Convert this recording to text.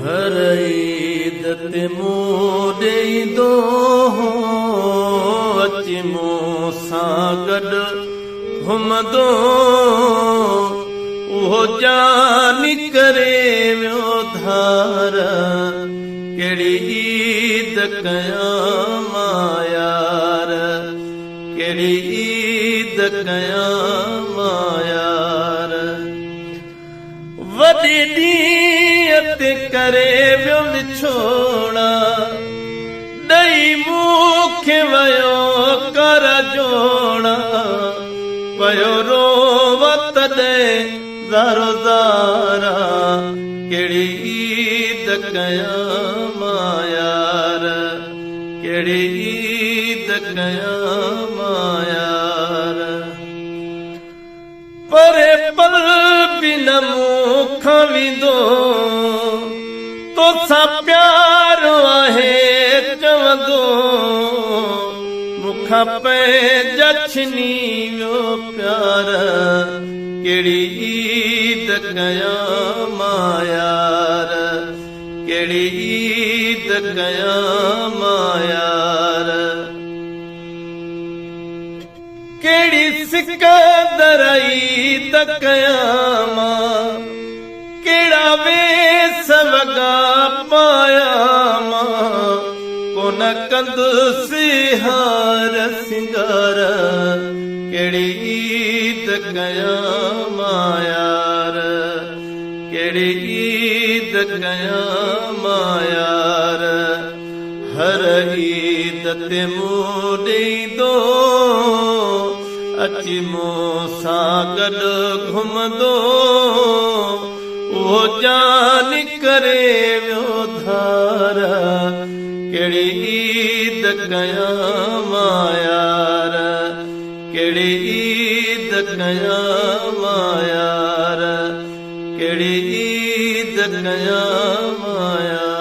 हर ईद ते मूं ॾेईंदो हो अची मूं सां गॾु घुमंदो उहो जानी करे वियो धार कहिड़ी ईद कयां मां यार कहिड़ी ईद कयां मां यार वॾे ॾींहं ते करे वियो विछोड़ा ॾेई मूंखे वियो कर जोड़ा पयो रोवत दे ज़ारो ज़ारा कहिड़ी ईद कयां मां यार कहिड़ी ईद कयां मां यार परे पल बि न मूंखां वेंदो तोसां प्यार आहे चवंदो मूंखां पंहिंजा छिनी वियो प्यार कहिड़ी ईद कयां मां यार कहिड़ी ईद कयां मां यार कहिड़ी सिकंदर ईद कयां मां कहिड़ा वेस वॻा पायां मां कोन कंदुसि हार सिंगार कहिड़ी ईद कयां मां यार कहिड़ी ईद कयां मां यार हर ईद ते मूं ॾेईंदो अची मूं सां गॾु घुमंदो उहो जानी करे वियो धार कहिड़ी ईद कयां मां यार कहिड़ी ईद कयां मां यार कहिड़ी ईद कयां मां यार